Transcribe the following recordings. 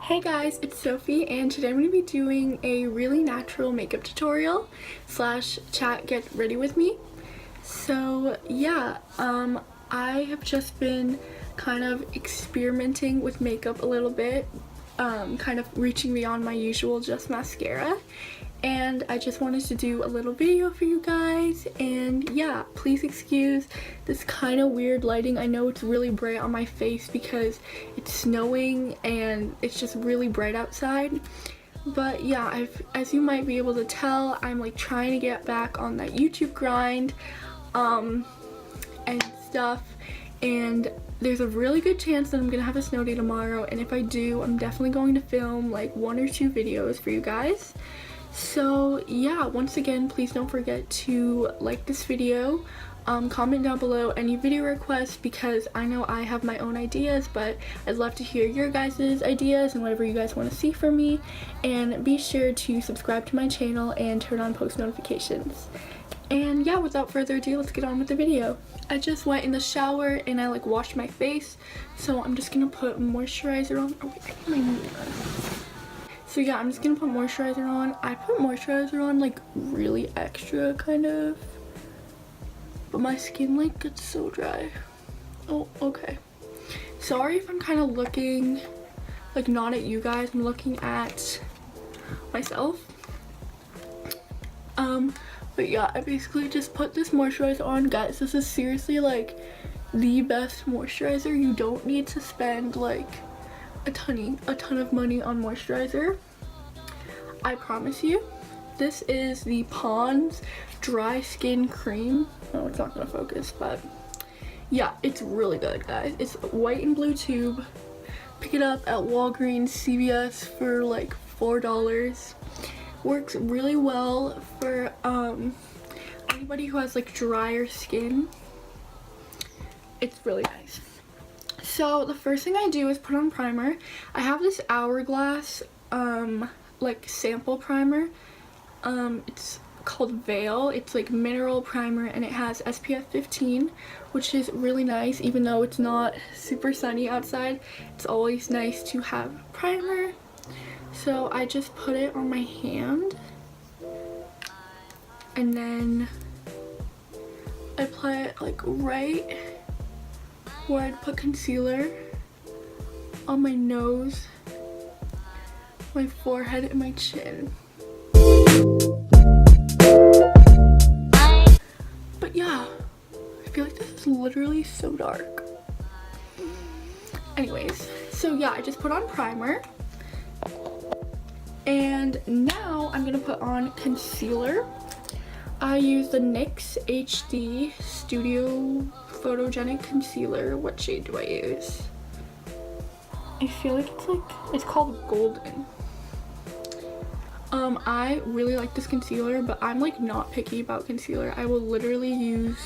Hey guys, it's Sophie and today I'm going to be doing a really natural makeup tutorial slash chat get ready with me. So yeah, I have just been kind of experimenting with makeup a little bit, kind of reaching beyond my usual just mascara. And I just wanted to do a little video for you guys, and yeah, please excuse this kind of weird lighting. I know it's really bright on my face because it's snowing and it's just really bright outside, but yeah, as you might be able to tell, I'm like trying to get back on that YouTube grind and stuff, and there's a really good chance that I'm gonna have a snow day tomorrow, and if I do, I'm definitely going to film like 1 or 2 videos for you guys. So yeah, once again, please don't forget to like this video, comment down below any video requests because I know I have my own ideas, but I'd love to hear your guys' ideas and whatever you guys want to see from me. And be sure to subscribe to my channel and turn on post notifications. And yeah, without further ado, let's get on with the video. I just went in the shower and I like washed my face, so I'm just gonna put moisturizer on. Oh wait, I need my mirror. So yeah, I'm just gonna put moisturizer on. I put moisturizer on like really extra kind of, but my skin like gets so dry. Oh, okay. Sorry if I'm kind of looking like not at you guys, I'm looking at myself. But yeah, I basically just put this moisturizer on. Guys, this is seriously like the best moisturizer. You don't need to spend like a ton of money on moisturizer. I promise you. This is the Pond's Dry Skin Cream. Oh, it's not gonna focus, but yeah, it's really good, guys. It's a white and blue tube. Pick it up at Walgreens, CVS for like $4. Works really well for anybody who has like drier skin. It's really nice. So the first thing I do is put on primer. I have this Hourglass like sample primer. It's called Veil. It's like mineral primer and it has SPF 15, which is really nice. Even though it's not super sunny outside, it's always nice to have primer. So I just put it on my hand and then I apply it like right where I'd put concealer, on my nose, my forehead, and my chin. But yeah, I feel like this is literally so dark. Anyways, so yeah, I just put on primer. And now I'm gonna put on concealer. I use the NYX HD Studio Photogenic Concealer. What shade do I use? I feel like it's called Golden. I really like this concealer, but I'm like not picky about concealer. I will literally use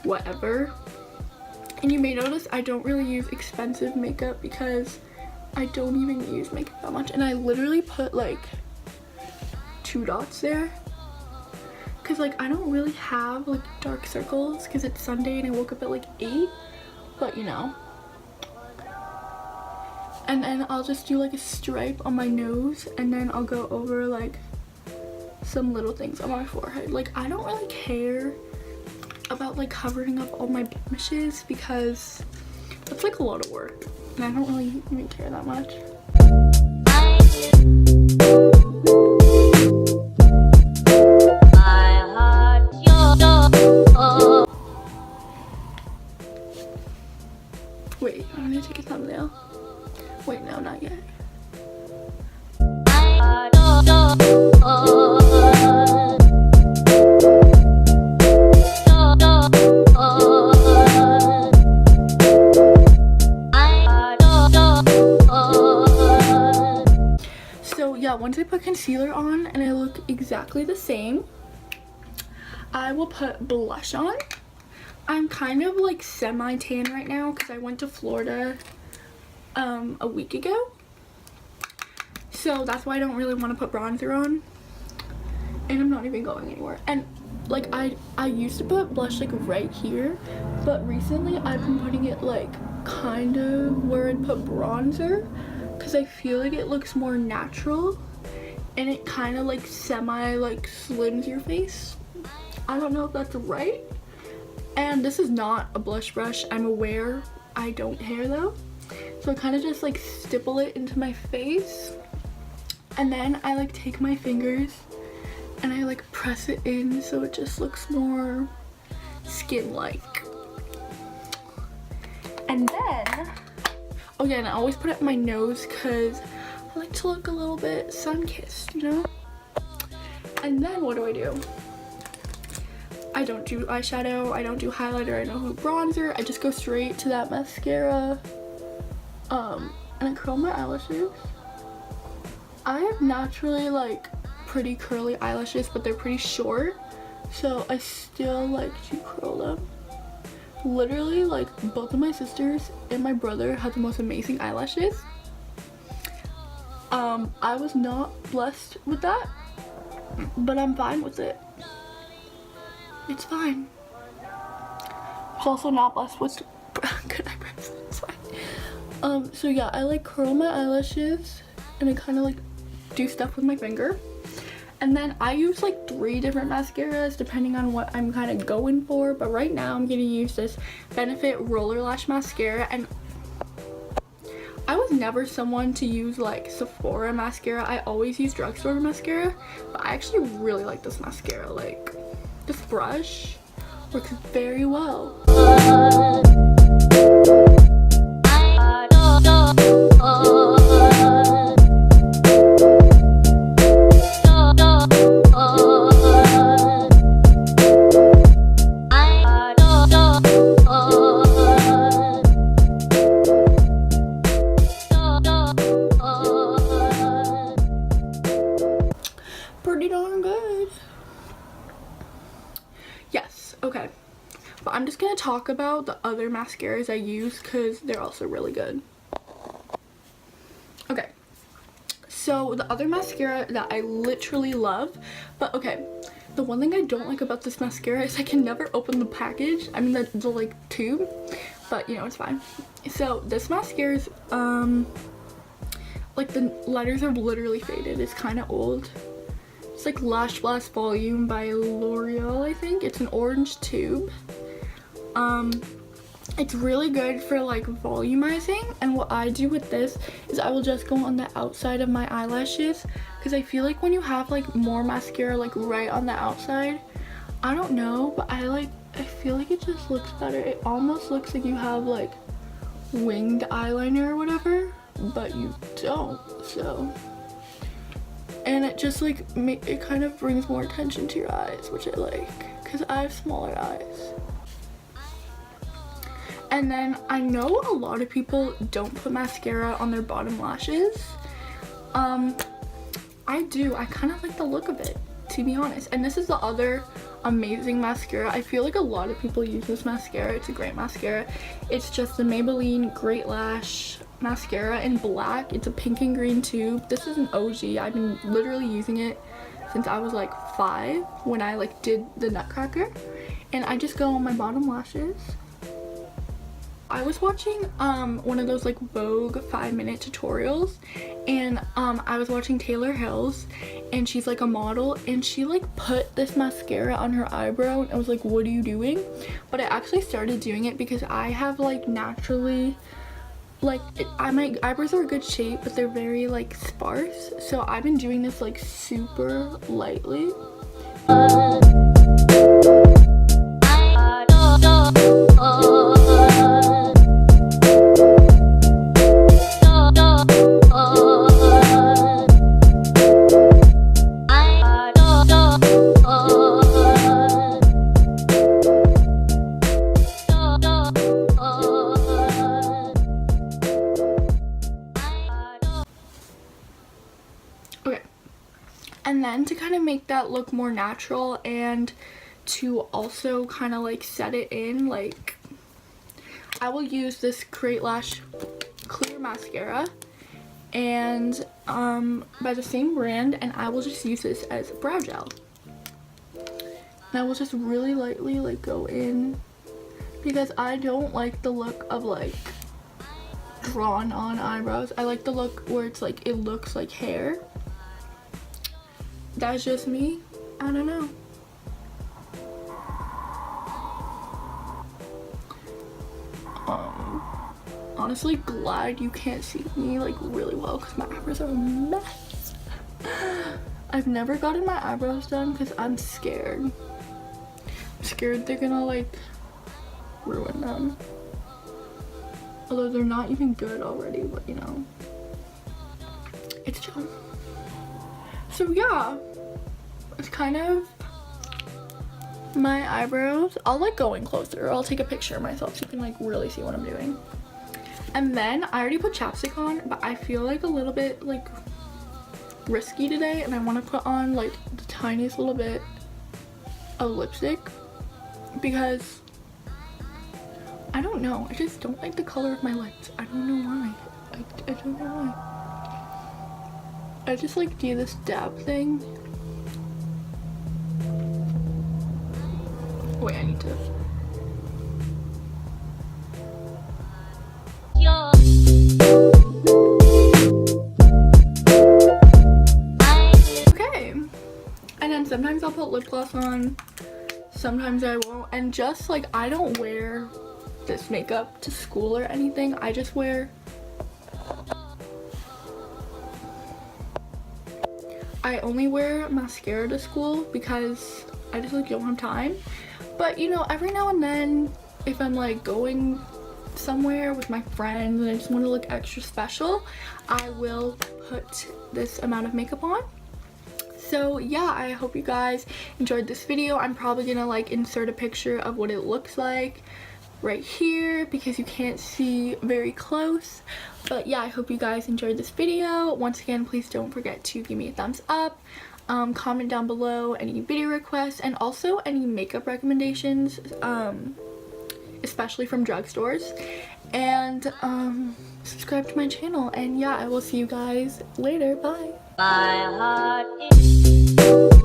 whatever. And you may notice I don't really use expensive makeup because I don't even use makeup that much, and I literally put like 2 dots there because like I don't really have like dark circles because it's Sunday and I woke up at like 8, but you know. And then I'll just do like a stripe on my nose, and then I'll go over like some little things on my forehead. Like I don't really care about like covering up all my blemishes because that's like a lot of work, and I don't really even care that much. Wait, I'm gonna take a thumbnail. Wait, no, not yet. So yeah, once I put concealer on and I look exactly the same, I will put blush on. I'm kind of like semi-tan right now because I went to Florida a week ago, so that's why I don't really want to put bronzer on, and I'm not even going anywhere. And like I used to put blush like right here, but recently I've been putting it like kind of where I'd put bronzer, because I feel like it looks more natural and it kind of like semi like slims your face. I don't know if that's right. And this is not a blush brush. I'm aware I don't hair though. So I kind of just like stipple it into my face. And then I like take my fingers and I like press it in so it just looks more skin-like. And then, again, I always put it in my nose because I like to look a little bit sun-kissed, you know? And then what do? I don't do eyeshadow, I don't do highlighter, I don't do bronzer. I just go straight to that mascara. And I curl my eyelashes. I have naturally like pretty curly eyelashes, but they're pretty short, so I still like to curl them. Literally, like, both of my sisters and my brother have the most amazing eyelashes. I was not blessed with that, but I'm fine with it. It's fine. I was also not blessed with good eyebrows. It's fine. So yeah, I like curl my eyelashes and I kind of like do stuff with my finger. And then I use like 3 different mascaras depending on what I'm kind of going for. But right now I'm going to use this Benefit Roller Lash Mascara. And I was never someone to use like Sephora mascara. I always use drugstore mascara. But I actually really like this mascara. Like, this brush works very well. Pretty darn good. Yes, okay. But I'm just gonna talk about the other mascaras I use because they're also really good. Okay, so the other mascara that I literally love, but okay, the one thing I don't like about this mascara is I can never open the package. I mean the like tube, but you know, it's fine. So this mascara is like the letters are literally faded. It's kind of old. It's like Lash Blast Volume by L'Oreal, I think. It's an orange tube. It's really good for like volumizing, and what I do with this is I will just go on the outside of my eyelashes because I feel like when you have like more mascara like right on the outside, I don't know, but I feel like it just looks better. It almost looks like you have like winged eyeliner or whatever, but you don't. So, and it just like it kind of brings more attention to your eyes, which I like because I have smaller eyes. And then I know a lot of people don't put mascara on their bottom lashes. I do. I kind of like the look of it, to be honest. And this is the other amazing mascara. I feel like a lot of people use this mascara. It's a great mascara. It's just the Maybelline Great Lash Mascara in black. It's a pink and green tube. This is an OG. I've been literally using it since I was like 5 when I like did the Nutcracker. And I just go on my bottom lashes. I was watching one of those like Vogue 5-minute tutorials, and I was watching Taylor Hills, and she's like a model, and she like put this mascara on her eyebrow, and I was like, what are you doing? But I actually started doing it because I have like naturally like my eyebrows are a good shape, but they're very like sparse, so I've been doing this like super lightly. And then to kind of make that look more natural and to also kind of like set it in, like I will use this Great Lash clear mascara and by the same brand, and I will just use this as brow gel. And I will just really lightly like go in because I don't like the look of like drawn on eyebrows. I like the look where it's like, it looks like hair. That's just me. I don't know. Honestly glad you can't see me like really well because my eyebrows are a mess. I've never gotten my eyebrows done because I'm scared. I'm scared they're gonna like ruin them. Although they're not even good already, but you know, it's chill. So yeah, it's kind of my eyebrows. I'll like go in closer. I'll take a picture of myself so you can like really see what I'm doing. And then I already put chapstick on, but I feel like a little bit like risky today, and I want to put on like the tiniest little bit of lipstick because I don't know, I just don't like the color of my lips. I don't know why. I don't know why. I just like do this dab thing. Wait, I need to. Okay, and then sometimes I'll put lip gloss on, sometimes I won't, and just like I don't wear this makeup to school or anything. I just wear, I only wear mascara to school because I just like don't have time. But you know, every now and then if I'm like going somewhere with my friends and I just want to look extra special, I will put this amount of makeup on. So yeah, I hope you guys enjoyed this video. I'm probably gonna like insert a picture of what it looks like right here because you can't see very close. But yeah, I hope you guys enjoyed this video. Once again, please don't forget to give me a thumbs up. Comment down below any video requests and also any makeup recommendations, especially from drugstores, and subscribe to my channel. And yeah, I will see you guys later. Bye. My heart is